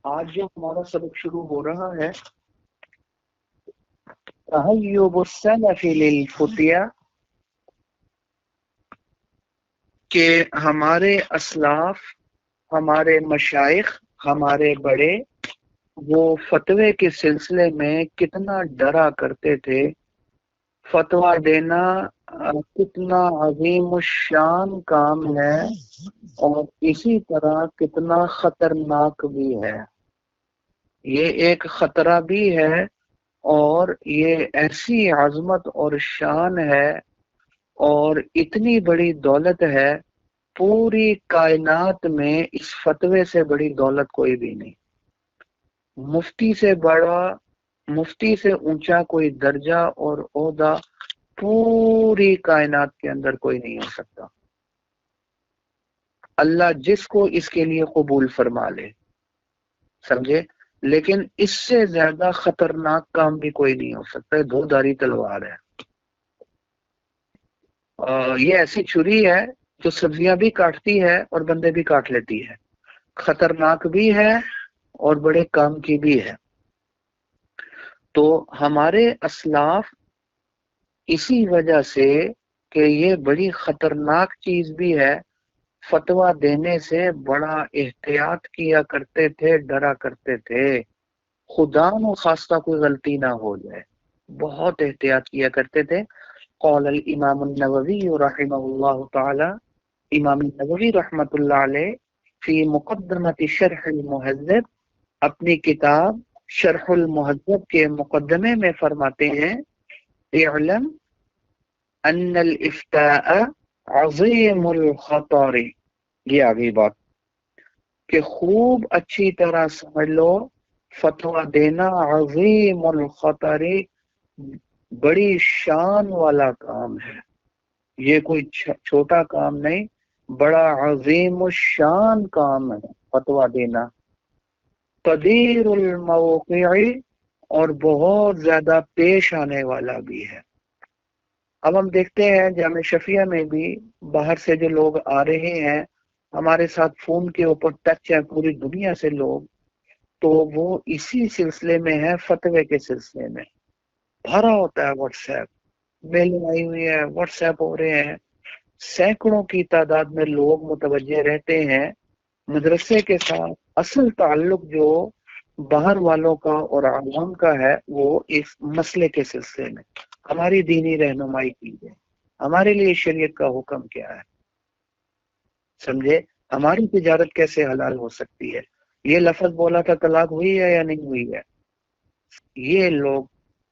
آج جو ہمارا سبق شروع ہو رہا ہے تہیب السلف للفتیا، کہ ہمارے اسلاف، ہمارے مشائخ، ہمارے بڑے وہ فتوے کے سلسلے میں کتنا ڈرا کرتے تھے. فتویٰ دینا کتنا عظیم الشان کام ہے اور اسی طرح کتنا خطرناک بھی ہے. یہ ایک خطرہ بھی ہے اور یہ ایسی عظمت اور شان ہے اور اتنی بڑی دولت ہے. پوری کائنات میں اس فتوے سے بڑی دولت کوئی بھی نہیں. مفتی سے بڑا، مفتی سے اونچا کوئی درجہ اور عہدہ پوری کائنات کے اندر کوئی نہیں ہو سکتا. اللہ جس کو اس کے لیے قبول فرما لے، سمجھے. لیکن اس سے زیادہ خطرناک کام بھی کوئی نہیں ہو سکتا. دو دھاری تلوار ہے. یہ ایسی چھری ہے جو سبزیاں بھی کاٹتی ہے اور بندے بھی کاٹ لیتی ہے. خطرناک بھی ہے اور بڑے کام کی بھی ہے. تو ہمارے اسلاف اسی وجہ سے کہ یہ بڑی خطرناک چیز بھی ہے، فتویٰ دینے سے بڑا احتیاط کیا کرتے تھے، ڈرا کرتے تھے. خدا نو خواستہ کوئی غلطی نہ ہو جائے، بہت احتیاط کیا کرتے تھے. قال الامام النووی رحمہ اللہ تعالی، امام النووی رحمۃ اللہ علیہ فی مقدمۃ شرح المہذب، اپنی کتاب شرح المہذب کے مقدمے میں فرماتے ہیں، اعلم ان الافتاء عظیم الخطر. یہ آگئی بات کہ خوب اچھی طرح سمجھ لو، فتویٰ دینا عظیم الخطر بڑی شان والا کام ہے. یہ کوئی چھوٹا کام نہیں، بڑا عظیم الشان کام ہے فتویٰ دینا. قدیر الموقع، اور بہت زیادہ پیش آنے والا بھی ہے. اب ہم دیکھتے ہیں جامع شفیہ میں بھی باہر سے جو لوگ آ رہے ہیں، ہمارے ساتھ فون کے اوپر ٹچ ہے پوری دنیا سے لوگ، تو وہ اسی سلسلے میں ہے، فتوے کے سلسلے میں. بھرا ہوتا ہے واٹس ایپ، میلیں آئی ہوئی ہے، واٹس ایپ ہو رہے ہیں، سینکڑوں کی تعداد میں لوگ متوجہ رہتے ہیں. مدرسے کے ساتھ اصل تعلق جو باہر والوں کا اور عوام کا ہے وہ اس مسئلے کے سلسلے میں ہماری دینی رہنمائی کی جائے. ہمارے لیے شریعت کا حکم کیا ہے، سمجھے. ہماری تجارت کیسے حلال ہو سکتی ہے، یہ لفظ بولا تھا طلاق ہوئی ہے یا نہیں ہوئی ہے. یہ لوگ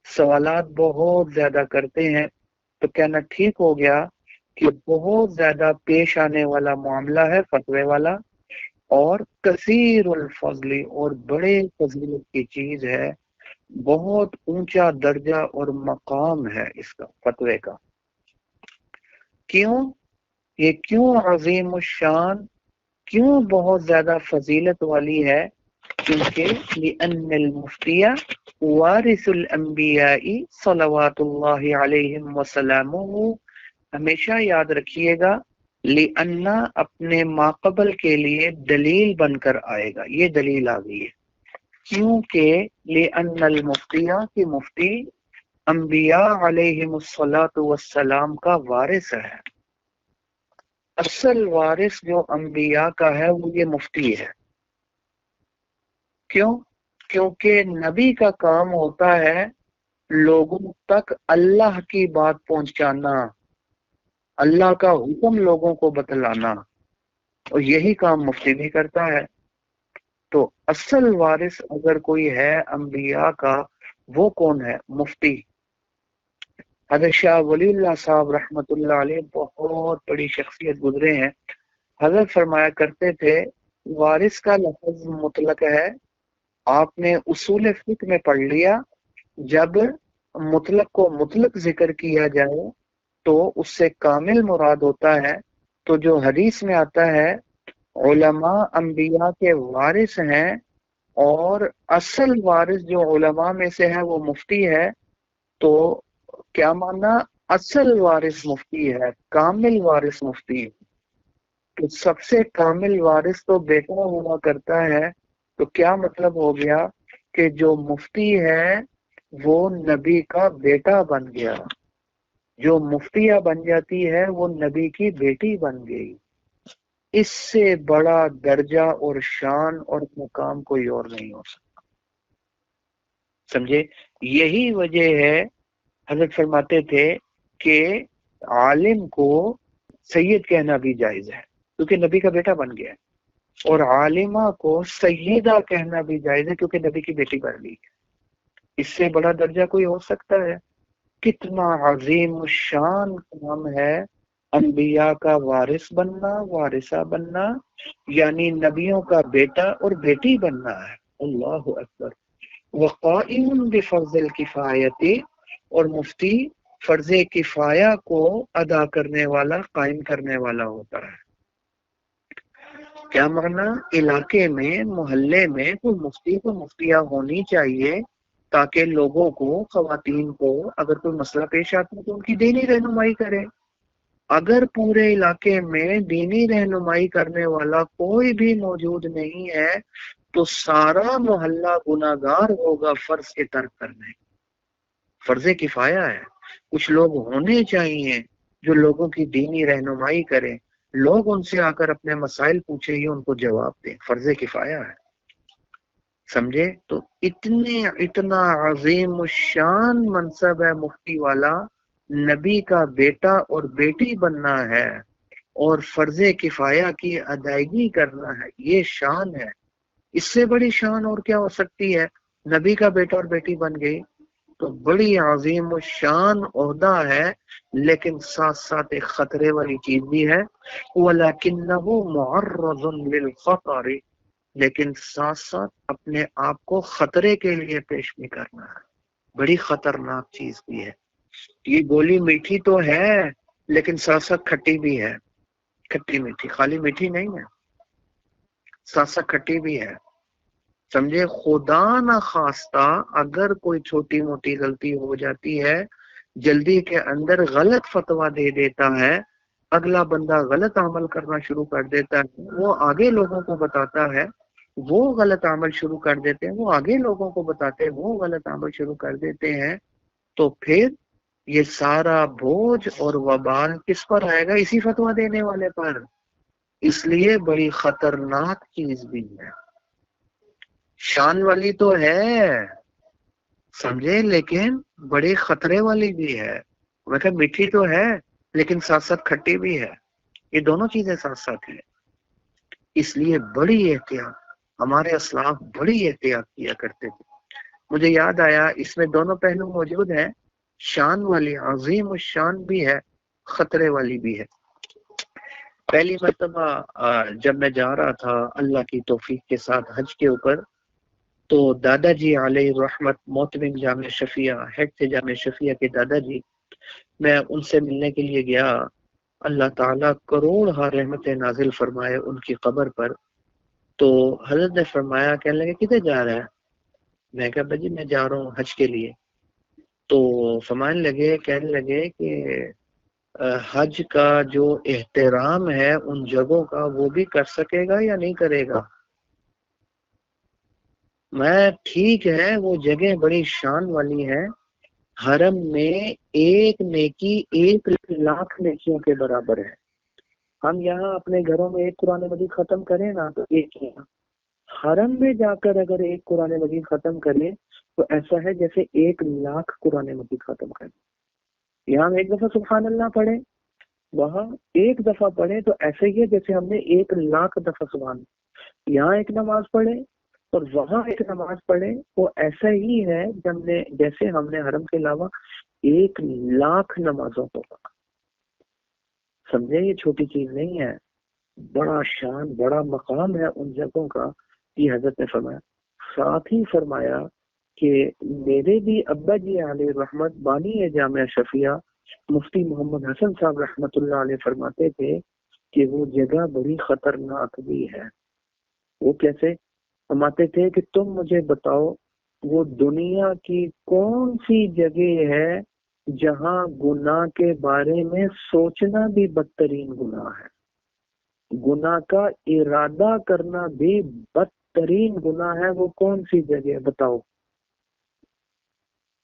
سوالات بہت زیادہ کرتے ہیں، تو کہنا ٹھیک ہو گیا کہ بہت زیادہ پیش آنے والا معاملہ ہے فتوے والا، اور کثیر الفضل، اور بڑے فضیلت کی چیز ہے، بہت اونچا درجہ اور مقام ہے اس کا، فتوے کا. کیوں یہ کیوں عظیم الشان، کیوں بہت زیادہ فضیلت والی ہے؟ کیونکہ لأن المفتی وارث الانبیاء صلوات اللہ علیہم وسلامہ. ہمیشہ یاد رکھیے گا، لأن اپنے ماقبل کے لیے دلیل بن کر آئے گا. یہ دلیل آ گئی ہے کیونکہ لأن المفتی، کی مفتی انبیاء علیہم الصلاۃ والسلام کا وارث ہے. اصل وارث جو انبیاء کا ہے وہ یہ مفتی ہے. کیوں؟ کیونکہ نبی کا کام ہوتا ہے لوگوں تک اللہ کی بات پہنچانا، اللہ کا حکم لوگوں کو بتلانا، اور یہی کام مفتی بھی کرتا ہے. تو اصل وارث اگر کوئی ہے انبیاء کا، وہ کون ہے؟ مفتی. حضرت شاہ ولی اللہ صاحب رحمۃ اللہ علیہ بہت بڑی شخصیت گزرے ہیں. حضرت فرمایا کرتے تھے وارث کا لفظ مطلق ہے. آپ نے اصول فقہ میں پڑھ لیا، جب مطلق کو مطلق ذکر کیا جائے تو اس سے کامل مراد ہوتا ہے. تو جو حدیث میں آتا ہے علماء انبیاء کے وارث ہیں، اور اصل وارث جو علماء میں سے ہے وہ مفتی ہے، تو کیا مانا؟ اصل وارث مفتی ہے، کامل وارث مفتی ہے. تو سب سے کامل وارث تو بیٹا ہوا کرتا ہے تو کیا مطلب ہو گیا کہ جو مفتی ہے وہ نبی کا بیٹا بن گیا، جو مفتیہ بن جاتی ہے وہ نبی کی بیٹی بن گئی۔ اس سے بڑا درجہ اور شان اور مقام کوئی اور نہیں ہو سکتا، سمجھے؟ یہی وجہ ہے حضرت فرماتے تھے کہ عالم کو سید کہنا بھی جائز ہے کیونکہ نبی کا بیٹا بن گیا ہے، اور عالمہ کو سیدہ کہنا بھی جائز ہے کیونکہ نبی کی بیٹی بن گئی ہے۔ اس سے بڑا درجہ کوئی ہو سکتا ہے؟ کتنا عظیم الشان کام ہے انبیاء کا وارث بننا، وارثہ بننا، یعنی نبیوں کا بیٹا اور بیٹی بننا ہے۔ اللہ اکبر۔ وقائم بفرض الکفایت، اور مفتی فرض کفایہ کو ادا کرنے والا، قائم کرنے والا ہوتا ہے۔ کیا معنی؟ علاقے میں، محلے میں کوئی مفتی کو مفتیہ ہونی چاہیے تاکہ لوگوں کو، خواتین کو اگر کوئی مسئلہ پیش آتا ہے تو ان کی دینی رہنمائی کرے۔ اگر پورے علاقے میں دینی رہنمائی کرنے والا کوئی بھی موجود نہیں ہے تو سارا محلہ گناہگار ہوگا فرض کے ترک کرنے۔ فرض کفایہ ہے، کچھ لوگ ہونے چاہیے جو لوگوں کی دینی رہنمائی کریں، لوگ ان سے آ کر اپنے مسائل پوچھیں، یہ ان کو جواب دیں، فرض کفایہ ہے، سمجھے؟ تو اتنا عظیم الشان منصب ہے مفتی والا، نبی کا بیٹا اور بیٹی بننا ہے اور فرض کفایہ کی ادائیگی کرنا ہے، یہ شان ہے۔ اس سے بڑی شان اور کیا ہو سکتی ہے؟ نبی کا بیٹا اور بیٹی بن گئی تو بڑی عظیم الشان عہدہ ہے، لیکن ساتھ ساتھ ایک خطرے والی چیز بھی ہے، وَلَكِنَّهُ مُعَرَّضٌ لِلْخَطَرِ، لیکن ساتھ ساتھ اپنے آپ کو خطرے کے لیے پیش بھی کرنا ہے، بڑی خطرناک چیز بھی ہے۔ یہ گولی میٹھی تو ہے لیکن ساتھ ساتھ کھٹی بھی ہے، کھٹی میٹھی، خالی میٹھی نہیں ہے، ساتھ ساتھ کھٹی بھی ہے، سمجھے؟ خدا نہ خواستہ اگر کوئی چھوٹی موٹی غلطی ہو جاتی ہے، جلدی کے اندر غلط فتویٰ دے دیتا ہے، اگلا بندہ غلط عمل کرنا شروع کر دیتا ہے، وہ آگے لوگوں کو بتاتا ہے، وہ غلط عمل شروع کر دیتے ہیں، وہ آگے لوگوں کو بتاتے ہیں، وہ غلط عمل شروع کر دیتے ہیں، تو پھر یہ سارا بوجھ اور وبال کس پر آئے گا؟ اسی فتویٰ دینے والے پر۔ اس لیے بڑی خطرناک چیز بھی ہے، شان والی تو ہے، سمجھے، لیکن بڑی خطرے والی بھی ہے۔ میں کہ میٹھی تو ہے لیکن ساتھ ساتھ کھٹی بھی ہے، یہ دونوں چیزیں ساتھ ساتھ ہیں۔ اس لیے بڑی احتیاط، ہمارے اسلاف بڑی احتیاط کیا کرتے تھے۔ مجھے یاد آیا اس میں دونوں پہلو موجود ہیں، شان والی عظیم الشان بھی ہے، خطرے والی بھی ہے۔ پہلی مرتبہ جب میں جا رہا تھا اللہ کی توفیق کے ساتھ حج کے اوپر، تو دادا جی علیہ رحمت محترم جامع شفیہ، ہیڈ تھے جامع شفیہ کے دادا جی، میں ان سے ملنے کے لیے گیا۔ اللہ تعالیٰ کروڑ ہا رحمت نازل فرمائے ان کی قبر پر۔ تو حضرت نے فرمایا، کہنے لگے کدھر جا رہا ہے؟ میں کہا بھائی میں جا رہا ہوں حج کے لیے۔ تو فرمانے لگے، کہنے لگے کہ حج کا جو احترام ہے ان جگہوں کا وہ بھی کر سکے گا یا نہیں کرے گا؟ میں ٹھیک ہے وہ جگہ بڑی شان والی ہے، حرم میں ایک نیکی 1,00,000 نیکیوں کے برابر ہے۔ ہم یہاں اپنے گھروں میں ایک قرآن مجید ختم کریں نا تو ایک ہی، حرم میں جا کر اگر ایک قرآن مجید ختم کریں تو ایسا ہے جیسے 1,00,000 قرآن مجید ختم کریں۔ یہاں ہم ایک دفعہ سبحان اللہ پڑھیں، وہاں ایک دفعہ پڑھیں تو ایسے ہی ہے جیسے ہم نے 1,00,000 دفعہ سبحان اللہ۔ یہاں ایک نماز پڑھیں اور وہاں ایک نماز پڑھیں، وہ ایسا ہی ہے جیسے ہم نے حرم کے علاوہ 1,00,000 نمازوں کو پڑھا۔ سمجھے؟ یہ چھوٹی چیز نہیں ہے، بڑا شان، بڑا مقام ہے ان جگہوں کا، یہ حضرت نے فرمایا۔ ساتھ ہی فرمایا کہ میرے بھی ابا جی علیہ رحمت بانی ہے جامعہ شفیہ مفتی محمد حسن صاحب رحمت اللہ علیہ فرماتے تھے کہ وہ جگہ بڑی خطرناک بھی ہے۔ وہ کیسے؟ فرماتے تھے کہ تم مجھے بتاؤ وہ دنیا کی کون سی جگہ ہے جہاں گناہ کے بارے میں سوچنا بھی بدترین گناہ ہے، گناہ کا ارادہ کرنا بھی بدترین بدترین گناہ ہے وہ کون سی جگہ بتاؤ؟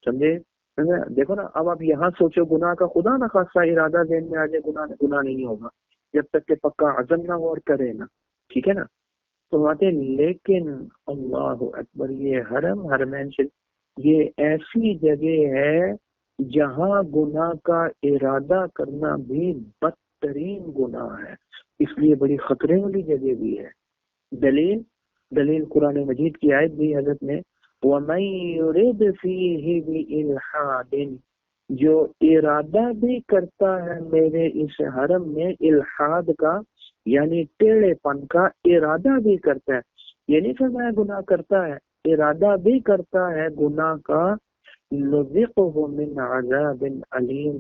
سمجھے؟ دیکھو نا، اب آپ یہاں سوچو گناہ کا خدا نہ خاصہ ارادہ ذہن میں آ جائے، گناہ نہیں ہوگا جب تک کہ پکا عزم نہ ہو اور کرے نا، ٹھیک ہے نا؟ تو بات ہے، لیکن اللہ اکبر، یہ حرم حرمین شریف یہ ایسی جگہ ہے جہاں گناہ کا ارادہ کرنا بھی بدترین گناہ ہے، اس لیے بڑی خطرے والی جگہ بھی ہے۔ دلیل قرآن مجید کی آیت بھی حضرت نے، وَمَن يُرِدْ فِيهِ بِإِلْحَادٍ، جو ارادہ بھی کرتا ہے میرے اس حرم میں الحاد کا، یعنی ٹیڑھے پن کا ارادہ بھی کرتا ہے، یہ نہیں فرمایا گناہ کرتا ہے، ارادہ بھی کرتا ہے گناہ کا، نُذِقْهُ مِنْ عَذَابٍ علیم،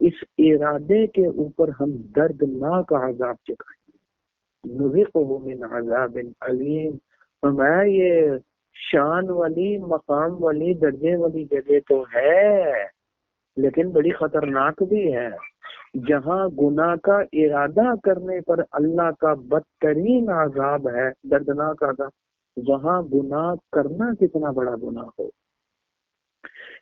اس ارادے کے اوپر ہم دردناک عذاب چکھائیں گے، نُذِقْهُ مِنْ عَذَابٍ علیم۔ فرمایا یہ شان والی، مقام والی، درجے والی جگہ تو ہے لیکن بڑی خطرناک بھی ہے، جہاں گناہ کا ارادہ کرنے پر اللہ کا بدترین عذاب ہے، دردناک عذاب، وہاں گناہ کرنا کتنا بڑا گناہ ہو۔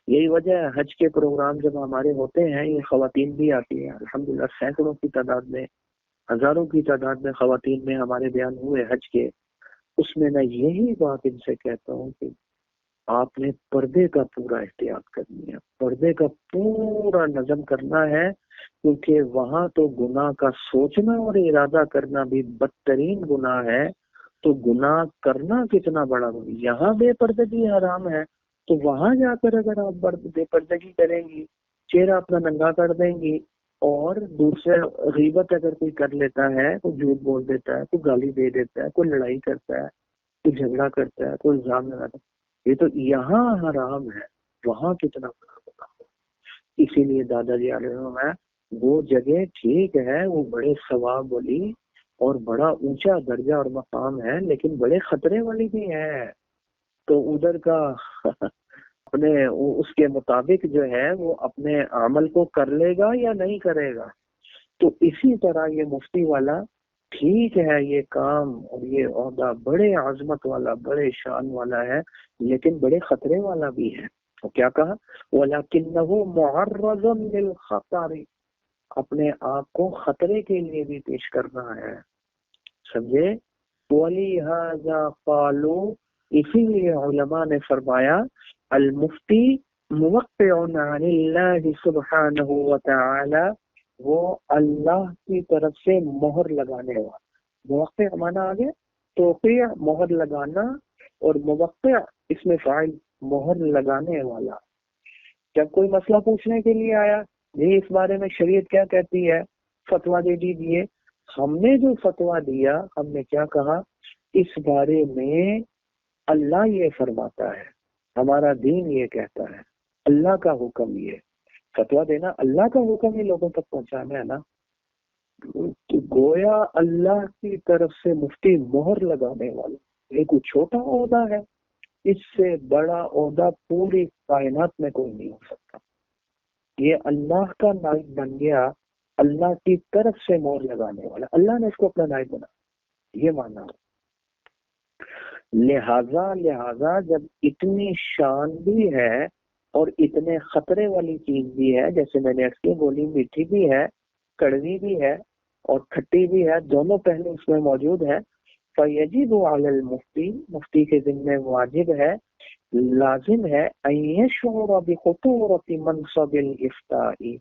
یہی وجہ ہے حج کے پروگرام جب ہمارے ہوتے ہیں، یہ خواتین بھی آتی ہیں الحمدللہ، سینکڑوں کی تعداد میں، ہزاروں کی تعداد میں خواتین میں ہمارے بیان ہوئے حج کے، اس میں میں یہی بات ان سے کہتا ہوں کہ آپ نے پردے کا پورا احتیاط کرنی ہے، پردے کا پورا نظم کرنا ہے، کیونکہ وہاں تو گناہ کا سوچنا اور ارادہ کرنا بھی بدترین گناہ ہے، تو گناہ کرنا کتنا بڑا گناہ، یہاں بے پردگی حرام ہے، تو وہاں جا کر اگر آپ بے پردگی کریں گی، چہرہ اپنا ننگا کر دیں گی، اور دوسرے غیبت اگر کوئی کر لیتا ہے، کوئی جھوٹ بول دیتا ہے، کوئی گالی دے دیتا ہے، کوئی لڑائی کرتا ہے، کوئی جھگڑا کرتا ہے، کوئی الزام لگاتا ہے، یہ تو یہاں حرام ہے، وہاں کتنا بڑا گناہ ہو۔ اسی لیے دادا جی علیہ السلام، وہ جگہ ٹھیک ہے، وہ بڑے ثواب والی اور بڑا اونچا درجہ اور مقام ہے، لیکن بڑے خطرے والی بھی ہے، تو ادھر کا اپنے اس کے مطابق جو ہے وہ اپنے عمل کو کر لے گا یا نہیں کرے گا۔ تو اسی طرح یہ مفتی والا ٹھیک ہے، یہ کام اور یہ عہدہ بڑے عظمت والا، بڑے شان والا ہے، لیکن بڑے خطرے والا بھی ہے۔ تو کیا کہا؟ وَلَكِنَّهُ مُعَرَّضٌ لِلْخَطَرِ، اپنے آپ کو خطرے کے لیے بھی پیش کرنا ہے، سمجھے؟ وَلِهَذَا قَالُوا، اسی لیے علماء نے فرمایا المفتی موقع عن اللہ سبحانہ وتعالی، وہ اللہ کی طرف سے مہر لگانے والا، موقع مانا آگے توقیع، مہر لگانا، اور موقع اس میں فاعل، مہر لگانے والا۔ جب کوئی مسئلہ پوچھنے کے لیے آیا، یہ اس بارے میں شریعت کیا کہتی ہے، فتویٰ دے دیجیے، ہم نے جو فتویٰ دیا، ہم نے کیا کہا، اس بارے میں اللہ یہ فرماتا ہے، ہمارا دین یہ کہتا ہے، اللہ کا حکم یہ، فتویٰ دینا اللہ کا حکم ہی لوگوں تک پہنچانا ہے نا، تو گویا اللہ کی طرف سے مفتی مہر لگانے والا، یہ کوئی چھوٹا عہدہ ہے، اس سے بڑا عہدہ پوری کائنات میں کوئی نہیں ہو سکتا، یہ اللہ کا نائب بن گیا، اللہ کی طرف سے مہر لگانے والا، اللہ نے اس کو اپنا نائب بنا، یہ ماننا۔ لہذا جب اتنی شان بھی ہے اور اتنے خطرے والی چیز بھی ہے، جیسے میں نے اس کی بولی میٹھی بھی ہے، کڑوی بھی ہے اور کھٹی بھی ہے، دونوں پہلو اس میں موجود ہے، فَيَجِبُ عَلَى الْمُفْتِي، مفتی کے ذمہ واجب ہے، لازم ہے، أَن يَشْعُرَ بِخُطُورَةِ مَنْصَبِ الْإِفْتَاءِ،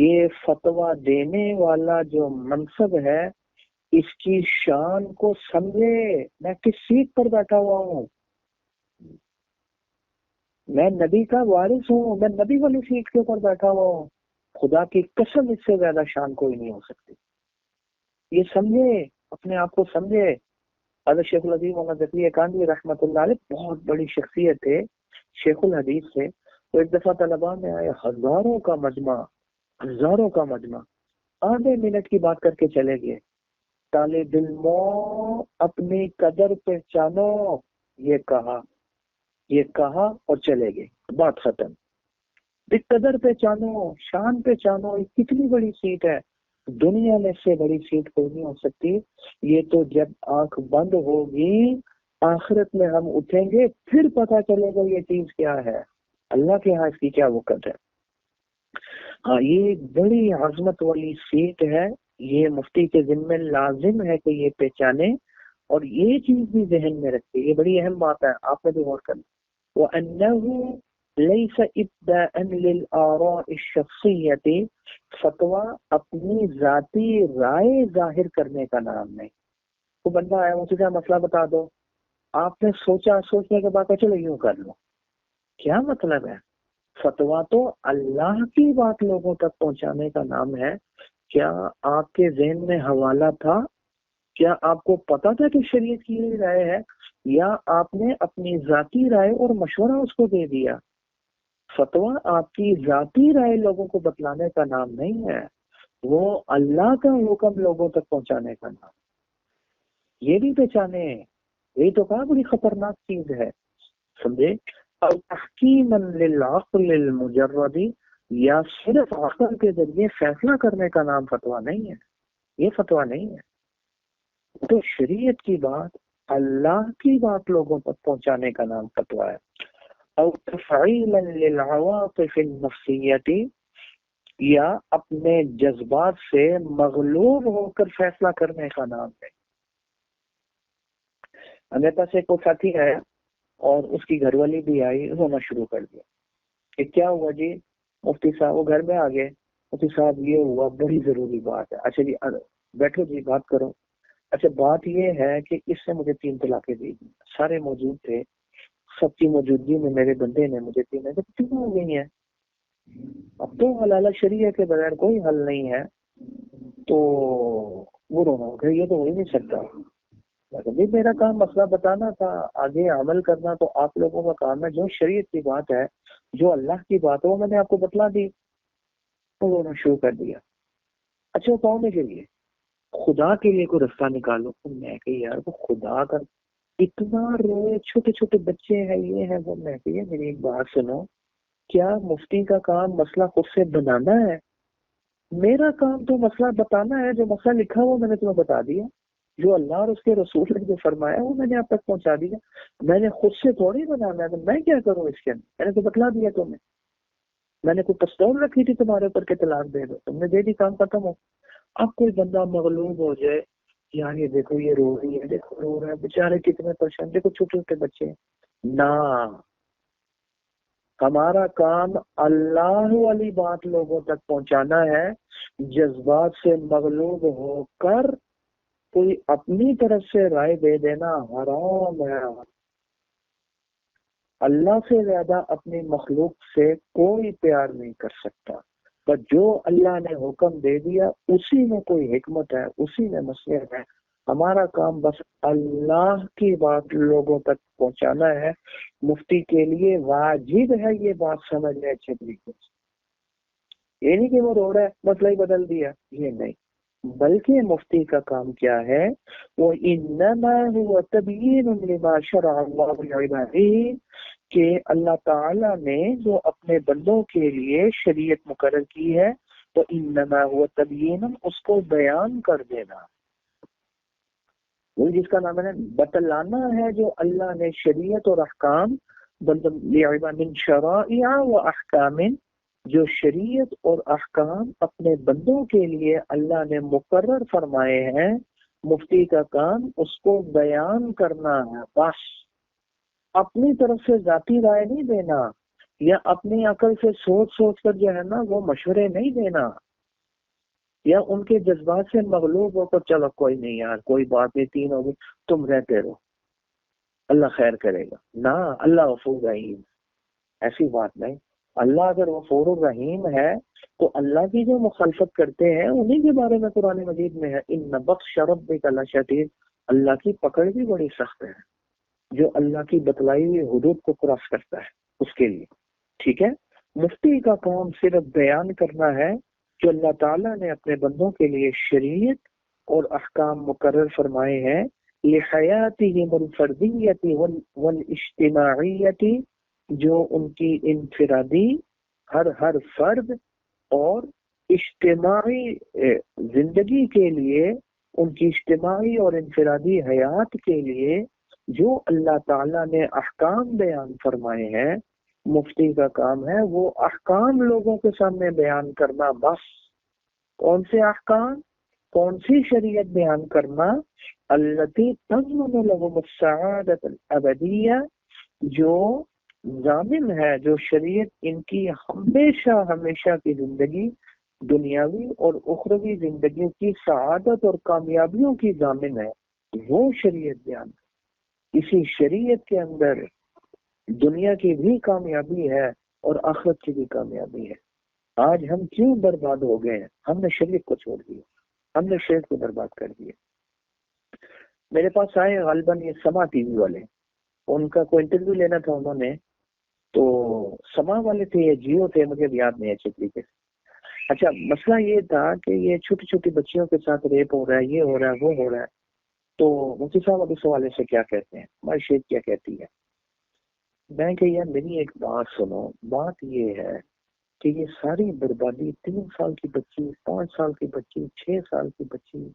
یہ فتویٰ دینے والا جو منصب ہے اس کی شان کو سمجھے، میں کس سیٹ پر بیٹھا ہوا ہوں، میں نبی کا وارث ہوں، میں نبی والی سیٹ کے اوپر بیٹھا ہوا ہوں، خدا کی قسم اس سے زیادہ شان کوئی نہیں ہو سکتی، یہ سمجھے، اپنے آپ کو سمجھے۔ حضرت شیخ العزیز محمد ذکری کاندھی رحمۃ اللہ علیہ بہت بڑی شخصیت تھے، شیخ الحدیث سے، تو ایک دفعہ طلباء میں آئے، ہزاروں کا مجمع، آدھے منٹ کی بات کر کے چلے گئے، طالب علموں اپنی قدر پہچانو، یہ کہا اور چلے گئے، بات ختم۔ قدر پہچانو، شان پہچانو، یہ کتنی بڑی سیٹ ہے، دنیا میں سے بڑی سیٹ کوئی نہیں ہو سکتی، یہ تو جب آنکھ بند ہوگی آخرت میں ہم اٹھیں گے پھر پتہ چلے گا یہ چیز کیا ہے، اللہ کے ہاں اس کی کیا وقت ہے۔ ہاں یہ ایک بڑی عظمت والی سیٹ ہے، یہ مفتی کے ذمہ لازم ہے کہ یہ پہچانے اور یہ چیز بھی ذہن میں رکھے، یہ بڑی اہم بات ہے، آپ نے بھی غور کرنا۔ وَأَنَّهُ لَيْسَ إِبْدَاءً لِلْآرَاءِ الشَّخْصِيَّةِ، فتویٰ اپنی ذاتی رائے ظاہر کرنے کا نام نہیں۔ وہ بندہ آیا مجھے کیا مسئلہ بتا دو، آپ نے سوچا، سوچنے کے بعد چلو یوں کر لو، کیا مطلب ہے؟ فتویٰ تو اللہ کی بات لوگوں تک پہنچانے کا نام ہے۔ کیا آپ کے ذہن میں حوالہ تھا؟ کیا آپ کو پتا تھا کہ شریعت کی یہ رائے ہے، یا آپ نے اپنی ذاتی رائے اور مشورہ اس کو دے دیا؟ فتویٰ آپ کی ذاتی رائے لوگوں کو بتلانے کا نام نہیں ہے، وہ اللہ کا حکم لوگوں تک پہنچانے کا نام۔ یہ بھی پہچانے، یہ تو کہا بڑی خطرناک چیز ہے، سمجھے؟ تحکیما للعقل المجرد، یا صرف عقل کے ذریعے فیصلہ کرنے کا نام فتویٰ نہیں ہے، یہ فتویٰ نہیں ہے۔ تو شریعت کی بات، اللہ کی بات لوگوں تک پہنچانے کا نام فتویٰ ہے۔ او تفعیلا للعواطف النفسیت، یا اپنے جذبات سے مغلوب ہو کر فیصلہ کرنے کا نام ہے۔ میرے پاس ایک ساتھی آیا اور اس کی گھر والی بھی آئی، رونا شروع کر دیا کہ کیا ہوا جی مفتی صاحب؟ وہ گھر میں آ گئے، مفتی صاحب یہ ہوا، بڑی ضروری بات ہے۔ اچھا جی بیٹھو جی بات کرو۔ اچھا بات یہ ہے کہ اس نے مجھے 3 طلاقیں دی، سارے موجود تھے، سب کی موجودگی میں میرے بندے نے مجھے 3 ہو گئی ہیں، اب تو حلالہ شریعہ کے بغیر کوئی حل نہیں ہے۔ تو وہ رونا ہو گیا، یہ تو ہو ہی نہیں سکتا۔ میرا کام مسئلہ بتانا تھا، آگے عمل کرنا تو آپ لوگوں کا کام ہے۔ جو شریعت کی بات ہے، جو اللہ کی بات ہے، وہ میں نے آپ کو بتلا دی۔ تو رونا شروع کر دیا۔ اچھا پاؤں میں کے لیے خدا کے لیے کوئی رستہ نکالو۔ میں کہ یار وہ خدا کا اتنا روئے، چھوٹے چھوٹے بچے ہیں، یہ ہے وہ۔ میں کہ میری ایک بات سنو، کیا مفتی کا کام مسئلہ خود سے بنانا ہے؟ میرا کام تو مسئلہ بتانا ہے، جو مسئلہ لکھا ہوا میں نے تمہیں بتا دیا، جو اللہ اور اس کے رسول نے جو فرمایا وہ میں نے آپ تک پہنچا دیا۔ میں نے خود سے تھوڑی بنانا ہے، تو میں کیا کروں اس کے اندر؟ میں نے تو بتلا دیا تمہیں۔ میں نے کوئی پستول رکھی تھی تمہارے اوپر کے طلاق دے دو، تم نے دے دی، کام ختم ہو۔ اب کوئی بندہ مغلوب ہو جائے، یار یہ دیکھو یہ رو رہی ہے، دیکھو رو رہا ہے، بیچارے کتنے پریشان، دیکھو چھوٹے چھوٹے بچے ہیں۔ نہ، ہمارا کام اللہ والی بات لوگوں تک پہنچانا ہے۔ جذبات سے مغلوب ہو کر کوئی اپنی طرف سے رائے دے دینا حرام ہے۔ اللہ سے زیادہ اپنی مخلوق سے کوئی پیار نہیں کر سکتا، پر جو اللہ نے حکم دے دیا اسی میں کوئی حکمت ہے، اسی میں مصلحت ہے۔ ہمارا کام بس اللہ کی بات لوگوں تک پہنچانا ہے۔ مفتی کے لیے واجب ہے یہ بات سمجھ لے اچھے طریقے سے، یہ نہیں کہ وہ رو رہا ہے مسئلہ ہی بدل دیا، یہ نہیں، بلکہ مفتی کا کام کیا ہے؟ وہ انما هو تبیین لما شرع اللہ لعباده، کہ اللہ تعالی نے جو اپنے بندوں کے لیے شریعت مقرر کی ہے، تو انما هو تبیین، اس کو بیان کر دینا، وہ جس کا نام ہے بتلانا ہے، جو اللہ نے شریعت اور احکام من شرائع و احکام، جو شریعت اور احکام اپنے بندوں کے لیے اللہ نے مقرر فرمائے ہیں، مفتی کا کام اس کو بیان کرنا ہے بس۔ اپنی طرف سے ذاتی رائے نہیں دینا، یا اپنی عقل سے سوچ سوچ کر جو ہے نا وہ مشورے نہیں دینا، یا ان کے جذبات سے مغلوب ہو کر چلو کوئی نہیں یار کوئی بات نہیں، 3 ہوگی، تم رہتے رہو، اللہ خیر کرے گا۔ نہ، اللہ غفور رحیم، ایسی بات نہیں۔ اللہ اگر غفور الرحیم ہے تو اللہ کی جو مخالفت کرتے ہیں انہی کے بارے میں قرآن مجید میں ہے، ان بطش ربک لشدید، اللہ کی پکڑ بھی بڑی سخت ہے، جو اللہ کی بتلائی ہوئی حدود کو کراس کرتا ہے اس کے لیے، ٹھیک ہے۔ مفتی کا کام صرف بیان کرنا ہے جو اللہ تعالیٰ نے اپنے بندوں کے لیے شریعت اور احکام مقرر فرمائے ہیں، لحیاتہم الفردیت والاجتماعیت، جو ان کی انفرادی ہر فرد اور اجتماعی زندگی کے لیے، ان کی اجتماعی اور انفرادی حیات کے لیے جو اللہ تعالیٰ نے احکام بیان فرمائے ہیں، مفتی کا کام ہے وہ احکام لوگوں کے سامنے بیان کرنا بس۔ کون سے احکام؟ کون سی شریعت بیان کرنا؟ التی تضمن لهم السعادت الابدیہ، جو ضامن ہے، جو شریعت ان کی ہمیشہ ہمیشہ کی زندگی، دنیاوی اور اخروی زندگیوں کی سعادت اور کامیابیوں کی ضامن ہے، وہ شریعت بیان۔ اسی شریعت کے اندر دنیا کی بھی کامیابی ہے اور آخرت کی بھی کامیابی ہے۔ آج ہم کیوں برباد ہو گئے ہیں؟ ہم نے شریعت کو چھوڑ دیا، ہم نے شریعت کو برباد کر دیا۔ میرے پاس آئے غالباً یہ سما ٹی وی والے، ان کا کوئی انٹرویو لینا تھا انہوں نے، تو سما والے تھے یا جیو تھے، مجھے یاد نہیں اچھے طریقے سے۔ اچھا، مسئلہ یہ تھا کہ یہ چھوٹی چھوٹی بچیوں کے ساتھ ریپ ہو رہا ہے، یہ ہو رہا ہے، وہ ہو رہا ہے، تو مفتی صاحب اب اس حوالے سے کیا کہتے ہیں، ہماری شریعت کیا کہتی ہے؟ میں کہ یار میری ایک بات سنو، بات یہ ہے کہ یہ ساری بربادی 3 سال کی بچی، 5 سال کی بچی، 6 سال کی بچی،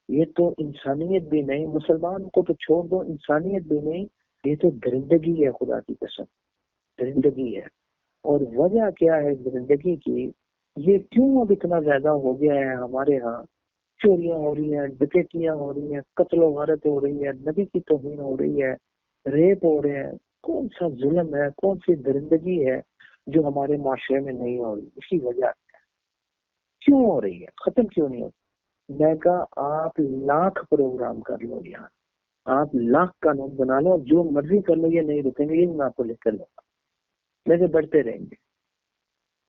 یہ تو انسانیت بھی نہیں، مسلمان کو تو چھوڑ دو، انسانیت بھی نہیں، یہ تو درندگی ہے، خدا کی قسم درندگی ہے۔ اور وجہ کیا ہے درندگی کی؟ یہ کیوں اب اتنا زیادہ ہو گیا ہے ہمارے ہاں؟ چوریاں ہو رہی ہیں، ڈکیتیاں ہو رہی ہیں، قتل و غارت ہو رہی ہے، نبی کی توہین ہو رہی ہے، ریپ ہو رہے ہیں۔ کون سا ظلم ہے، کون سی درندگی ہے جو ہمارے معاشرے میں نہیں ہو رہی؟ اس کی وجہ کیوں ہو رہی ہے؟ ختم کیوں نہیں ہوتی؟ میں کہا آپ لاکھ پروگرام کر لو یہاں، آپ لاکھ قانون بنا لو، جو مرضی کر لو، یہ نہیں رکیں گے، یہ میں آپ کو لکھ کر لوں گا، لیکن بڑھتے رہیں گے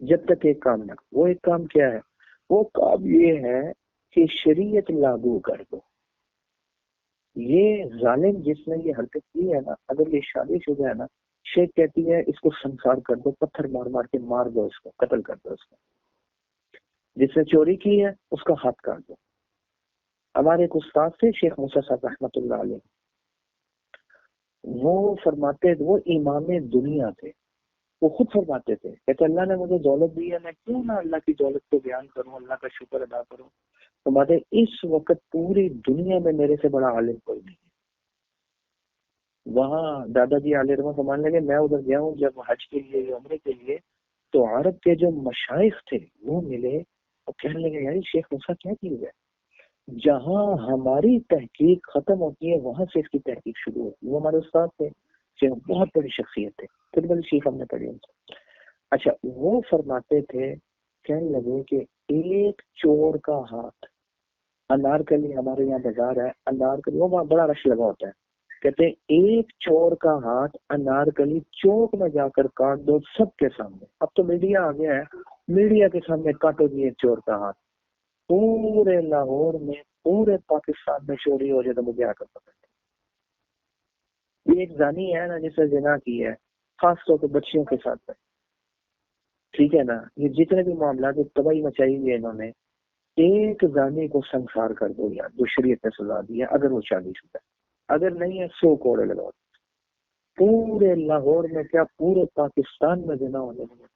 جب تک ایک کام نہ۔ وہ ایک کام کیا ہے؟ وہ کام یہ ہے کہ شریعت لاگو کر دو۔ یہ ظالم جس نے یہ حرکت کی ہے نا، اگر یہ شادی شدہ ہے نا، شیخ کہتی ہے اس کو سنسار کر دو، پتھر مار مار کے مار دو، اس کو قتل کر دو، اس کو۔ جس نے چوری کی ہے اس کا ہاتھ کاٹ دو۔ ہمارے ایک استاد تھے شیخ موسیٰ صاحب رحمۃ اللہ علیہ، وہ فرماتے، وہ امام دنیا تھے، وہ خود فرماتے تھے، کہتے اللہ نے مجھے دولت دی ہے، میں کیوں نہ اللہ کی دولت کو بیان کروں، اللہ کا شکر ادا کروں۔ فرماتے اس وقت پوری دنیا میں میرے سے بڑا عالم کوئی نہیں ہے۔ وہاں دادا جی علیہ رحمہ فرمانے لگے، میں ادھر گیا ہوں جب حج کے لیے، عمرے کے لیے، تو عرب کے جو مشائخ تھے وہ ملے اور کہنے لگے یار شیخ موسیٰ کیا چیز ہے؟ جہاں ہماری تحقیق ختم ہوتی ہے وہاں سے اس کی تحقیق شروع ہوتی ہے۔ وہ ہمارے استاد تھے، بہت بڑی شخصیت تھے، پھر بڑی شیخ ہم نے پڑھی ان سے۔ اچھا، وہ فرماتے تھے، کہنے لگے کہ ایک چور کا ہاتھ، انارکلی ہمارے یہاں بازار ہے، انارکلی وہ وہاں بڑا رش لگا ہوتا ہے، کہتے ہیں ایک چور کا ہاتھ انارکلی چوک میں جا کر کاٹ دو سب کے سامنے۔ اب تو میڈیا آ گیا ہے، میڈیا کے سامنے کاٹو جی ایک چور کا ہاتھ، پورے لاہور میں، پورے پاکستان میں چوری ہو جائے تو مجھے آ کر پتہ ہے۔ یہ ایک زانی ہے نا جس نے زنا کی ہے، خاص طور پہ بچیوں کے ساتھ ہے، ٹھیک ہے نا، یہ جتنے بھی معاملات تباہی مچائی ہوئی ہے انہوں نے، ایک زانی کو سنسار کر دو یار، جو شریعت نے سزا دی ہے، اگر وہ شادی شدہ ہے، اگر نہیں ہے 100 کوڑے لگاؤ۔ پورے لاہور میں کیا پورے پاکستان میں زنا ہونے لگا۔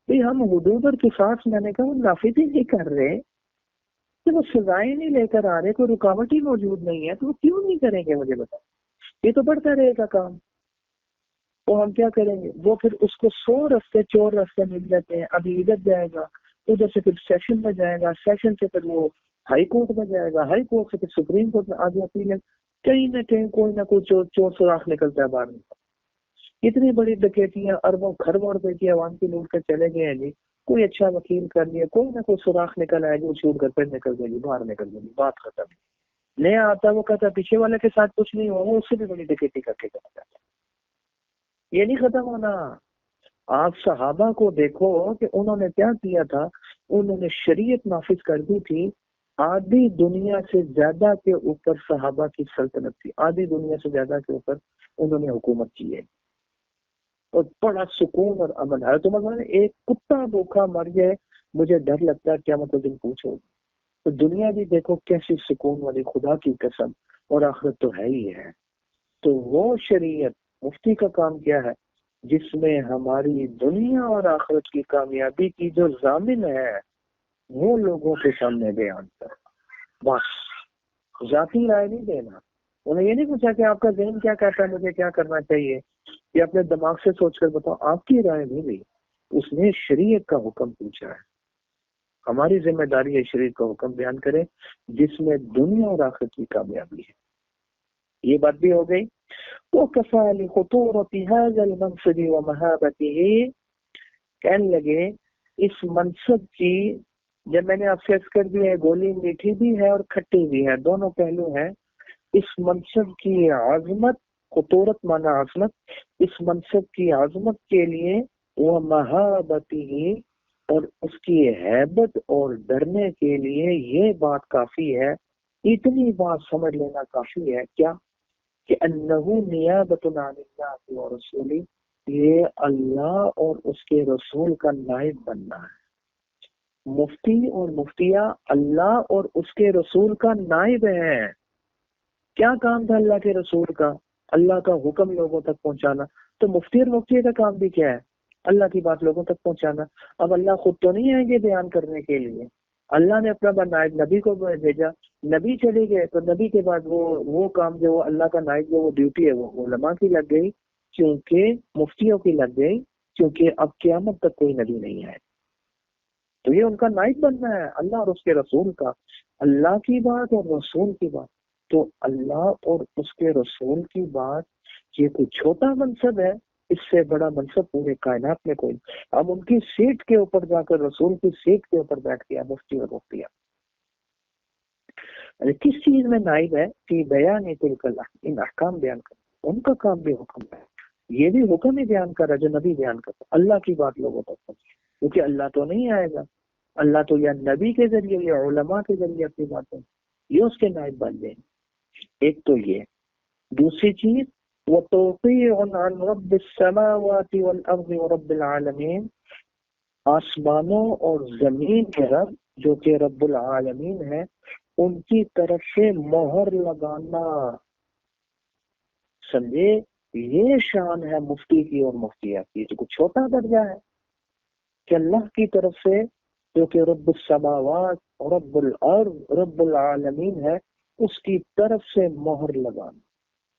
بھئی ہم حدود اور قصاص، میں نے کہا وہ نافذ ہی نہیں کر رہے، کہ وہ سزائیں نہیں لے کر آ رہے، کوئی رکاوٹ ہی موجود نہیں ہے، تو وہ کیوں نہیں کریں گے؟ مجھے بتاؤ، یہ تو بڑھتا رہے گا کام، تو ہم کیا کریں گے؟ وہ پھر اس کو 100 رستے چور رستے مل جاتے ہیں، ابھی ادھر جائے گا، ادھر سے پھر سیشن میں جائے گا، سیشن سے پھر وہ ہائی کورٹ میں جائے گا، ہائی کورٹ سے پھر سپریم کورٹ میں، آگے اپیل ہے، کہیں نہ کہیں کوئی نہ کوئی چور سوراخ نکلتا ہے باہر۔ اتنی بڑی ڈکیتیاں، اربوں خربوں روپے کی عوام کی لوٹ کر چلے گئے ہیں جی، کوئی اچھا وکیل کر لیا، کوئی نہ کوئی سوراخ نکل آئے گی، وہ چھوٹ کر پھر نکل جائے گی، باہر نکل جائے گی، بات ختم۔ نیا آتا وہ کہتا پیچھے والے کے ساتھ کچھ نہیں ہوا، وہ اس سے بھی بڑی ڈکیتی کر کے چلا جاتا ہے۔ یہ نہیں ختم ہونا۔ آپ صحابہ کو دیکھو کہ انہوں نے کیا کیا تھا، انہوں نے شریعت نافذ کر دی تھی، آدھی دنیا سے زیادہ کے اوپر صحابہ کی سلطنت تھی، آدھی دنیا سے زیادہ کے اوپر انہوں نے حکومت کی ہے، اور بڑا سکون اور امن ہے۔ تو مطلب ایک کتا بھوکا مر جائے مجھے ڈر لگتا ہے کیا مطلب تم پوچھو، تو دنیا بھی دیکھو کیسی سکون والی، خدا کی قسم، اور آخرت تو ہے ہی ہے۔ تو وہ شریعت، مفتی کا کام کیا ہے؟ جس میں ہماری دنیا اور آخرت کی کامیابی کی جو ضامن ہے وہ لوگوں کے سامنے بیان کر، بس ذاتی رائے نہیں دینا، انہیں یہ نہیں پوچھا کہ آپ کا ذہن کیا کہتا ہے مجھے کیا کرنا چاہیے، یہ اپنے دماغ سے سوچ کر بتاؤ، آپ کی رائے نہیں لی، اس نے شریعت کا حکم پوچھا ہے۔ ہماری ذمہ داری ہے شریعت کا حکم بیان کرے جس میں دنیا اور آخرت کی کامیابی ہے۔ یہ بات بھی ہو گئی۔ وَكَفَى لِخُطُورَةِ هَذَا الْمَنْصِبِ وَمَهَابَتِهِ، کہنے لگے اس منصب کی، جب میں نے آپ سے عرض کر دیا ہے گولی میٹھی بھی ہے اور کھٹی بھی ہے، دونوں پہلو ہیں، اس منصب کی عظمت، خطورت مانا عظمت، اس منصب کی عظمت کے لیے وَمَهَابَتِهِ، اور اس کی ہیبت اور ڈرنے کے لیے یہ بات کافی ہے، اتنی بات سمجھ لینا کافی ہے کیا کہ انہو نیابۃ عن اللہ ورسولہ، یہ اللہ اور اس کے رسول کا نائب بننا ہے۔ مفتی اور مفتیہ اللہ اور اس کے رسول کا نائب ہے۔ کیا کام تھا اللہ کے رسول کا؟ اللہ کا حکم لوگوں تک پہنچانا۔ تو مفتی اور مفتیہ کا کام بھی کیا ہے؟ اللہ کی بات لوگوں تک پہنچانا۔ اب اللہ خود تو نہیں آئیں گے بیان کرنے کے لیے، اللہ نے اپنا نائب نبی کو بھیجا، نبی چلے گئے تو نبی کے بعد وہ کام جو اللہ کا نائب جو وہ ڈیوٹی ہے وہ علماء کی لگ گئی، کیونکہ مفتیوں کی لگ گئی، کیونکہ اب قیامت تک کوئی نبی نہیں آئے، تو یہ ان کا نائب بننا ہے اللہ اور اس کے رسول کا۔ اللہ کی بات اور رسول کی بات، تو اللہ اور اس کے رسول کی بات یہ کوئی چھوٹا منصب ہے؟ اس سے بڑا منصب پورے کائنات میں کوئی۔ اب ان کی سیٹ کے اوپر جا کر، رسول کی سیٹ کے اوپر بیٹھ گیا مفتی اور مفتیہ۔ کس چیز میں نائب ہے؟ کہ بیان تلک ان احکام بیان کر، ان کا کام بھی حکم ہے، یہ بھی حکم ہی بیان کر رہا جو نبی بیان کرتا، اللہ کی بات لوگوں تک پہنچے، کیونکہ اللہ تو نہیں آئے گا، اللہ تو یا نبی کے ذریعے یا علماء کے ذریعے اپنی باتیں یہ اس کے نائب بن جائیں۔ ایک تو یہ، دوسری چیز وَتَوْقِيعٌ عَنْ رَبِّ السَّمَاوَاتِ وَالْأَرْضِ وَرَبِّ الْعَالَمِينَ، آسمانوں اور زمین کے رب جو کہ رب العالمین ہے، ان کی طرف سے مہر لگانا۔ سمجھے؟ یہ شان ہے مفتی کی اور مفتیہ کی، جو کچھ چھوٹا درجہ ہے کہ اللہ کی طرف سے جو کہ رب السماوات، رب الارض، رب العالمین ہے، اس کی طرف سے مہر لگانا،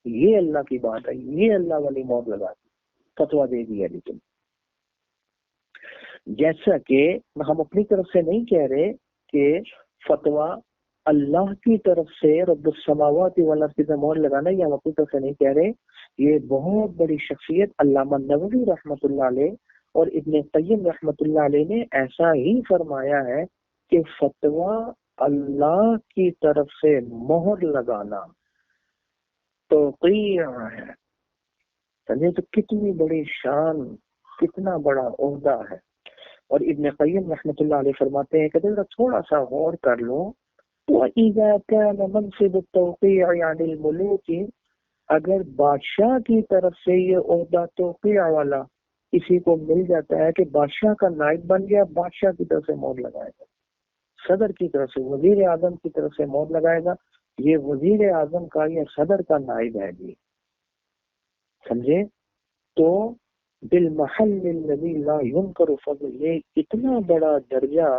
یہ اللہ کی بات ہے، یہ اللہ والی مہر لگا دی، فتویٰ دے دیا۔ لیکن جیسا کہ ہم اپنی طرف سے نہیں کہہ رہے کہ فتویٰ اللہ کی طرف سے رب السماوات والارض کی مہر لگانا، یہ ہم اپنی طرف سے نہیں کہہ رہے، یہ بہت بڑی شخصیت علامہ نووی رحمۃ اللہ علیہ اور ابن قیم رحمۃ اللہ علیہ نے ایسا ہی فرمایا ہے کہ فتویٰ اللہ کی طرف سے مہر لگانا توقیع ہے۔ سمجھے؟ تو کتنی بڑی شان، کتنا بڑا عہدہ ہے۔ اور ابن قیم رحمۃ اللہ علیہ فرماتے ہیں کہ تھوڑا سا غور کر لو، وَإِذَا كَانَ مَنْصِبُ التَّوْقِيعِ عَنِ الْمُلُوكِ، اگر بادشاہ کی طرف سے یہ عہدہ توقیع والا کسی کو مل جاتا ہے کہ بادشاہ کا نائب بن گیا، بادشاہ کی طرف سے مہر لگائے گا، صدر کی طرف سے، وزیر اعظم کی طرف سے مہر لگائے گا، یہ وزیر اعظم کا یا صدر کا نائب ہے جی، سمجھے؟ تو بالمحل الذی لا ينکر فضل، یہ اتنا بڑا درجہ،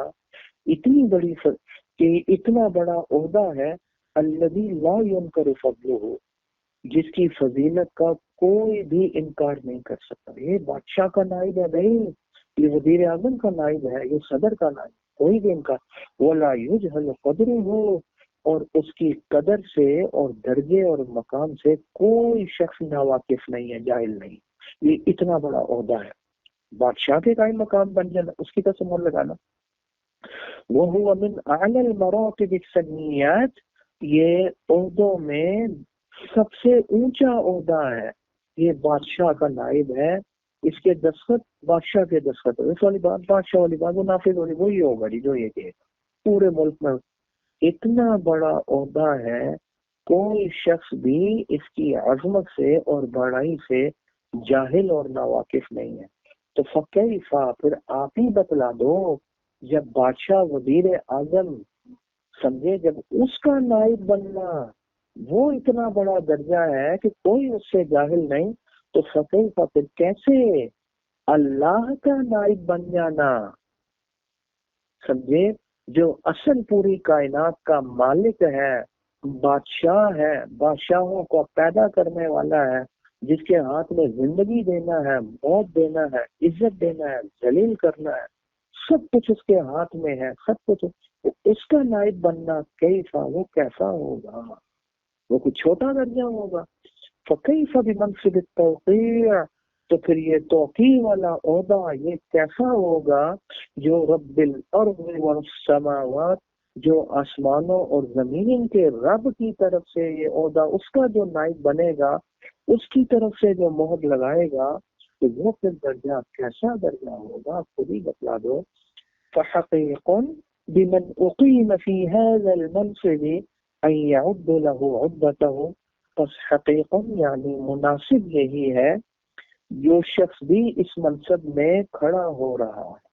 اتنی بڑی کہ اتنا بڑا عہدہ ہے، الذی لا ينکر فضلہ، جس کی فضیلت کا کوئی بھی انکار نہیں کر سکتا۔ یہ بادشاہ کا نائب ہے بھائی، یہ وزیر اعظم کا نائب ہے، یہ صدر کا نائب، کوئی بھی انکار۔ ولا یجہل قدرہ، اور اس کی قدر سے اور درجے اور مقام سے کوئی شخص ناواقف نہیں ہے، جاہل نہیں۔ یہ اتنا بڑا عہدہ ہے، بادشاہ کے قائم مقام بن جانا، اس کی طرف سے مہر لگانا۔ وَهُوَ مِنْ أَعْلَى الْمَرَاتِبِ السَّنِيَّاتِ، یہ عہدوں میں سب سے اونچا عہدہ ہے، یہ بادشاہ کا نائب ہے، اس کے دستخط بادشاہ کے دستخط، اس والی بات بادشاہ والی بات وہ نافذ ہوگی، وہی ہوگا جو یہ کہے گا پورے ملک میں۔ اتنا بڑا عہدہ ہے، کوئی شخص بھی اس کی عظمت سے اور بڑائی سے جاہل اور ناواقف نہیں ہے۔ تو فکیفا، پھر آپ ہی بتلا دو، جب بادشاہ وزیر اعظم، سمجھے، جب اس کا نائب بننا وہ اتنا بڑا درجہ ہے کہ کوئی اس سے جاہل نہیں، تو فکیفا، پھر کیسے اللہ کا نائب بن جانا، سمجھے، جو اصل پوری کائنات کا مالک ہے، بادشاہ ہے، بادشاہوں کو پیدا کرنے والا ہے، جس کے ہاتھ میں زندگی دینا ہے، موت دینا ہے، عزت دینا ہے، ذلیل کرنا ہے، سب کچھ اس کے ہاتھ میں ہے، سب کچھ اس کا نائب بننا کیسا، وہ کیسا ہوگا؟ وہ کچھ چھوٹا درجہ ہوگا؟ فکیف بمنصب التوقیع، تو پھر یہ توقیع والا عہدہ یہ کیسا ہوگا جو رب الارض والسماوات، جو آسمانوں اور زمین کے رب کی طرف سے یہ عہدہ، اس کا جو نائب بنے گا، اس کی طرف سے جو مہر لگائے گا، تو وہ پھر درجہ کیسا درجہ ہوگا؟ خود ہی بتلا دو۔ فحقیق بمن اقیم فی هذا المنصب ان يعد له عدته، پس حقیق یعنی مناسب یہی ہے جو شخص بھی اس منصب میں کھڑا ہو رہا ہے،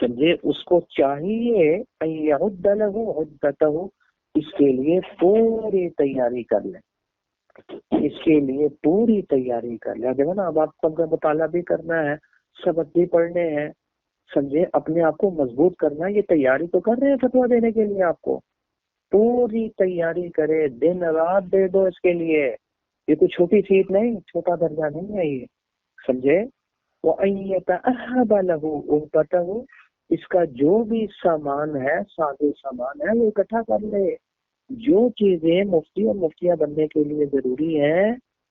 سمجھے، اس کو چاہیے ان يعد له عدته، اس کے لیے پوری تیاری کر لیں، اس کے لیے پوری تیاری کر لیں۔ دیکھو نا، اب آپ کو مطالعہ بھی کرنا ہے، سبق بھی پڑھنے ہیں، سمجھے، اپنے آپ کو مضبوط کرنا ہے، یہ تیاری تو کر رہے ہیں فتویٰ دینے کے لیے، آپ کو پوری تیاری کرے، دن رات دے دو اس کے لیے، یہ کوئی چھوٹی سیٹ نہیں، چھوٹا درجہ نہیں ہے یہ، سمجھے۔ وَأَن يَتَأَهَّبَ لَهُ عُقْدَتَهُ، اس کا جو بھی سامان ہے، سادے سامان ہے، وہ اکٹھا کر لے، جو چیزیں مفتی اور مفتیہ بننے کے لیے ضروری ہیں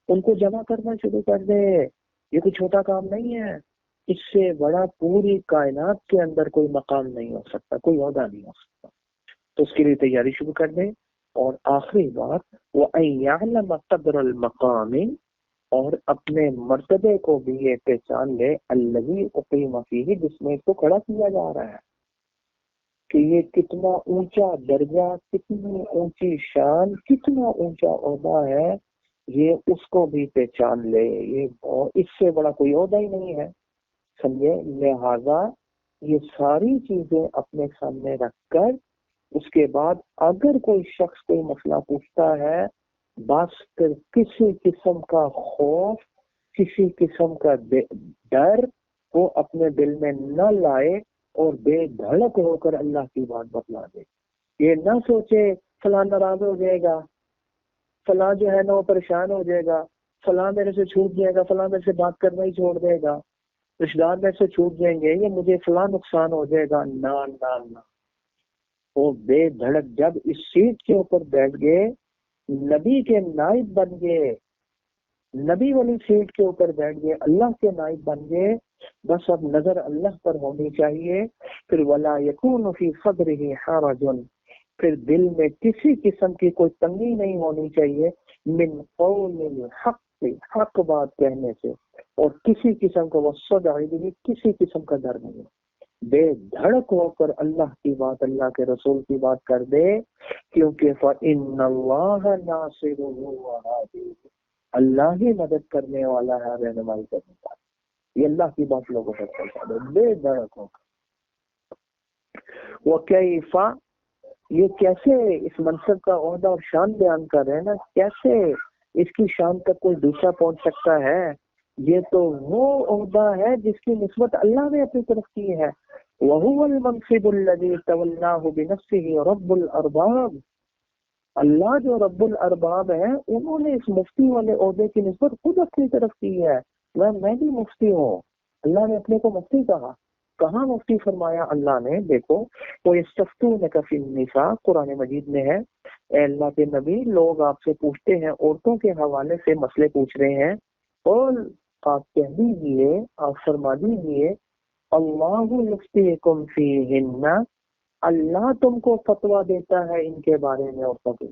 ان کو جمع کرنا شروع کر دے، یہ کوئی چھوٹا کام نہیں ہے، اس سے بڑا پوری کائنات کے اندر کوئی مقام نہیں ہو سکتا، کوئی عہدہ نہیں ہو سکتا، تو اس کے لیے تیاری شروع کر دیں۔ اور آخری بات، وَأَن يَعْلَمَ قَدْرَ الْمَقَامِ، اور اپنے مرتبے کو بھی یہ پہچان لے، الَّذِي أُقِيمَ فِيهِ، جس میں اس کو کھڑا کیا جا رہا ہے، کہ یہ کتنا اونچا درجہ، کتنی اونچی شان، کتنا اونچا عہدہ ہے، یہ اس کو بھی پہچان لے، یہ اس سے بڑا کوئی عہدہ ہی نہیں ہے، سمجھے۔ لہذا یہ ساری چیزیں اپنے سامنے رکھ کر، اس کے بعد اگر کوئی شخص کوئی مسئلہ پوچھتا ہے، بس پھر کسی قسم کا خوف، کسی قسم کا ڈر وہ اپنے دل میں نہ لائے، اور بے دھڑک ہو کر اللہ کی بات بتلا دے۔ یہ نہ سوچے فلاں ناراض ہو جائے گا، فلاں جو ہے نا وہ پریشان ہو جائے گا، فلاں میرے سے چھوٹ جائے گا، فلاں میرے سے بات کرنا ہی چھوڑ دے گا، رشتہ دار میرے سے چھوٹ جائیں گے، یہ مجھے فلاں نقصان ہو جائے گا، نہ نہ نہ، وہ بے دھڑک جب اس سیٹ کے اوپر بیٹھ گئے، نبی کے نائب بن گئے، نبی والی سیٹ کے اوپر بیٹھ گئے، اللہ کے نائب بن گئے، بس اب نظر اللہ پر ہونی چاہیے، پھر ولا یکون فی صدرہ حرج، پھر دل میں کسی قسم کی کوئی تنگی نہیں ہونی چاہیے، من قول الحق، حق بات کہنے سے، اور کسی قسم کا وصدع بھی، کسی قسم کا ڈر نہیں، بے دھڑک ہو کر اللہ کی بات، اللہ کے رسول کی بات کر دے، کیونکہ فَإِنَّ اللَّهَ نَاصِرُهُ وَهَادِيهُ، اللہ ہی مدد کرنے والا ہے، رہنمائی کرنے والا، یہ اللہ کی بات لوگوں پر پہنچا دے بے دھڑک ہو کر۔ وَكَيْفَ، یہ کیسے اس منصب کا عہدہ اور شان بیان کر رہے ہیں نا، کیسے اس کی شان تک کوئی دوسرا پہنچ سکتا ہے؟ یہ تو وہ عہدہ ہے جس کی نسبت اللہ نے اپنی طرف کی ہے، وَهُوَ الْمَنْصِبُ الَّذِي تَوَلَّاهُ بِنَفْسِهِ رَبُّ الْأَرْبَابِ، اللہ جو رب الارباب ہیں انہوں نے اس مفتی والے عہدے کی نسبت خود اپنی طرف کی ہے، میں بھی مفتی ہوں، اللہ نے اپنے کو مفتی کہا، کہاں مفتی فرمایا اللہ نے؟ دیکھو، وَيَسْتَفْتُونَكَ فِي النِّسَاء، قرآن مجید میں ہے، اے اللہ کے نبی، لوگ آپ سے پوچھتے ہیں، عورتوں کے حوالے سے مسئلے پوچھ رہے ہیں، اور آپ کہہ دیجیے، آپ فرما دیجیے، اللہ یفتیکم فیہن، اللہ تم کو فتویٰ دیتا ہے ان کے بارے میں، عورتوں کے،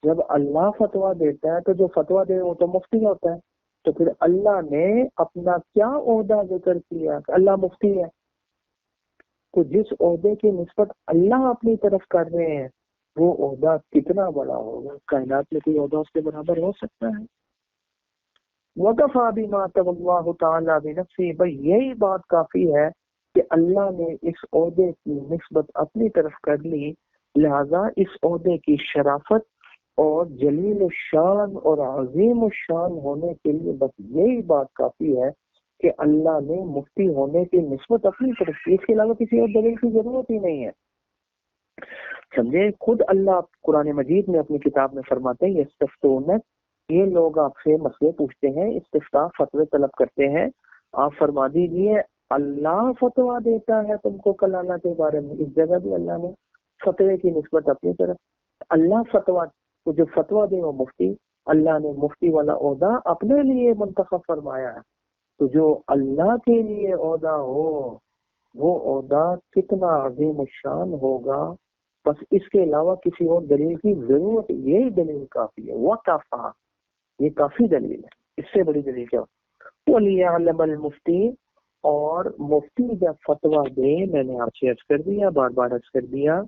جب اللہ فتویٰ دیتا ہے تو جو فتویٰ دے وہ تو مفتی ہوتا ہے، تو پھر اللہ نے اپنا کیا عہدہ ذکر کیا کہ اللہ مفتی ہے، تو جس عہدے کی نسبت اللہ اپنی طرف کر رہے ہیں وہ عہدہ کتنا بڑا ہوگا، کائنات میں کوئی عہدہ اس کے برابر ہو سکتا ہے؟ وَكَفَىٰ بِمَا تَوَ اللَّهُ تَعَالَىٰ بِنَفْسِهِ، بھئی یہی بات کافی ہے کہ اللہ نے اس عہدے کی نسبت اپنی طرف کر لی، لہذا اس عہدے کی شرافت اور جلیل الشان اور عظیم الشان ہونے کے لیے بس یہی بات کافی ہے کہ اللہ نے مفتی ہونے کی نسبت اپنی طرف کی، اس کے علاوہ کسی اور دلیل کی ضرورت ہی نہیں ہے۔ سمجھے؟ خود اللہ قرآن مجید میں اپنی کتاب میں فرماتے ہیں یستفتونک، یہ لوگ آپ سے مسئلے پوچھتے ہیں، استفتاء فتوے طلب کرتے ہیں، آپ فرما دیجئے اللہ فتوا دیتا ہے تم کو کلالہ کے بارے میں۔ اس جگہ بھی اللہ نے فتوے کی نسبت اپنی طرف، اللہ فتوا، جو فتوا دے وہ مفتی، اللہ نے مفتی والا عہدہ اپنے لیے منتخب فرمایا ہے۔ تو جو اللہ کے لیے عہدہ ہو وہ عہدہ کتنا عظیم الشان ہوگا، بس اس کے علاوہ کسی اور دلیل کی ضرورت، یہی دلیل کافی ہے، وَكَفَى، یہ کافی دلیل ہے، اس سے بڑی دلیل کیا؟ وَلِيَعْلَمَ الْمُفْتِي، اور مفتی جب فتویٰ دے، میں نے آپ سے عرض کر دیا، بار بار عرض کر دیا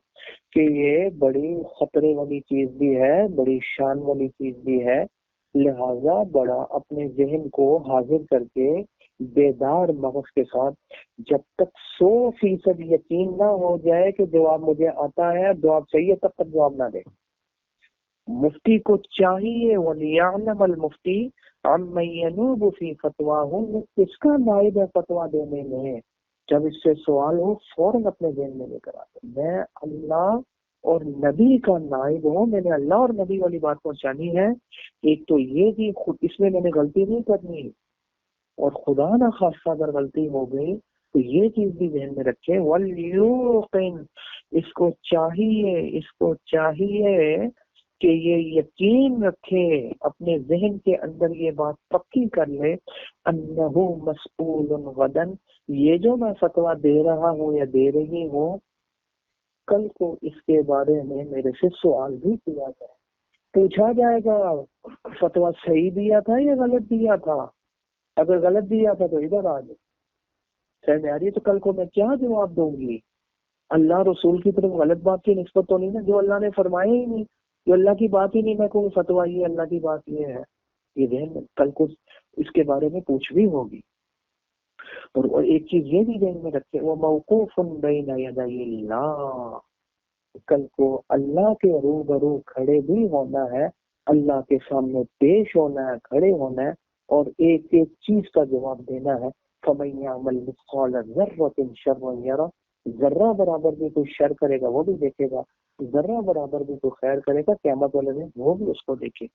کہ یہ بڑی خطرے والی چیز بھی ہے، بڑی شان والی چیز بھی ہے، لہذا بڑا اپنے ذہن کو حاضر کر کے بیدار مغز کے ساتھ، جب تک 100% یقین نہ ہو جائے کہ جواب مجھے آتا ہے، جواب صحیح ہے، تب تک جواب نہ دے۔ مفتی کو چاہیے وَلِيَعْلَمَ الْمُفْتِي عَمَّن يَنُوبُ فِي فَتْوَاهُ، کس کا نائب ہے فتویٰ دینے میں، جب اس سے سوال ہو فوراً اپنے ذہن میں لے کر آتے، میں اللہ اور نبی کا نائب ہوں، میں نے اللہ اور نبی والی بات پہنچانی ہے۔ ایک تو یہ کہ خود اس میں نے غلطی نہیں کرنی، اور خدا نہ خاصہ اگر غلطی ہو گئی تو یہ چیز بھی ذہن میں رکھے، وَلْيُوقِنْ، اس کو چاہیے کہ یہ یقین رکھے، اپنے ذہن کے اندر یہ بات پکی کر لے، انہو مسئول غدن، یہ جو میں فتویٰ دے رہا ہوں یا دے رہی ہوں، کل کو اس کے بارے میں میرے سے سوال بھی کیا جائے، پوچھا جائے گا فتویٰ صحیح دیا تھا یا غلط دیا تھا، اگر غلط دیا تھا تو ادھر آ جائے، سمجھ آ رہی ہے؟ تو کل کو میں کیا جواب دوں گی؟ اللہ رسول کی طرف غلط بات کی نسبت تو نہیں نا، جو اللہ نے فرمایا ہی نہیں، جو اللہ کی بات ہی نہیں، میں کہوں فتویٰ یہ اللہ کی بات یہ ہے، یہ ذہن میں کل کو اس کے بارے میں پوچھ بھی ہوگی۔ اور ایک چیز یہ بھی ذہن میں رکھے، وہ موقوف بین یدی اللہ، کل کو اللہ کے روبرو کھڑے بھی ہونا ہے، اللہ کے سامنے پیش ہونا ہے، کھڑے ہونا ہے، اور ایک ایک چیز کا جواب دینا ہے۔ فَمَن يَعْمَلْ مِثْقَالَ ذَرَّةٍ شَرًّا يَرَهُ، ذرہ برابر بھی کوئی شر کرے گا وہ بھی دیکھے گا، ذرہ برابر بھی کوئی خیر کرے گا قیامت والے دن وہ بھی اس کو دیکھے۔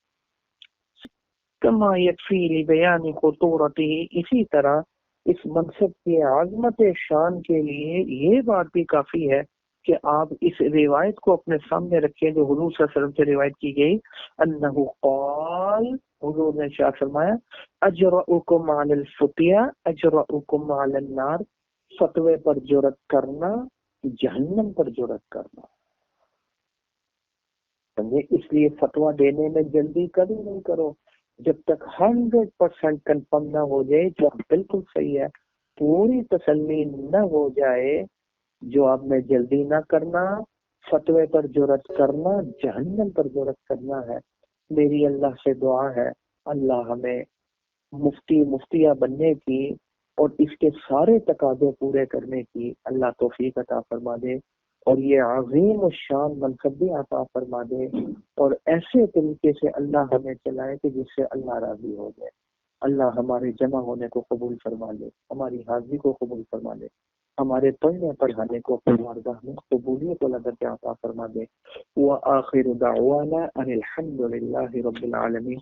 کما یکفی لبیان خطورته، اسی طرح اس منصب کی عظمت شان کے لیے یہ بات بھی کافی ہے کہ آپ اس روایت کو اپنے سامنے رکھیں جو حضور صلی اللہ علیہ وسلم سے روایت کی گئی، انہو قال، حضور نے شاہ فرمایا، اجرؤکم علی الفتیا اجرؤکم علی النار، فتوے پر جرأت کرنا جہنم پر جرأت کرنا، سمجھے؟ اس لیے فتویٰ دینے میں جلدی کبھی نہیں کرو، جب تک 100% کنفرم نہ ہو جائے جو بالکل صحیح ہے، پوری تسلی نہ ہو جائے، جواب میں جلدی نہ کرنا، فتوے پر جرأت کرنا جہنم پر جرأت کرنا ہے۔ میری اللہ سے دعا ہے اللہ ہمیں مفتیہ بننے کی اور اس کے سارے تقاضے پورے کرنے کی اللہ توفیق عطا فرما دے، اور یہ عظیم الشان منصب بھی عطا فرما دے، اور ایسے طریقے سے اللہ ہمیں چلائے کہ جس سے اللہ راضی ہو جائے۔ اللہ ہمارے جمع ہونے کو قبول فرما لے، ہماری حاضری کو قبول فرما لے، ہمارے پڑھنے پڑھانے کو اپنی بارگاہ میں قبولیت والا درجہ عطا فرما دے۔ وآخر دعوانا ان الحمد للہ رب العالمین۔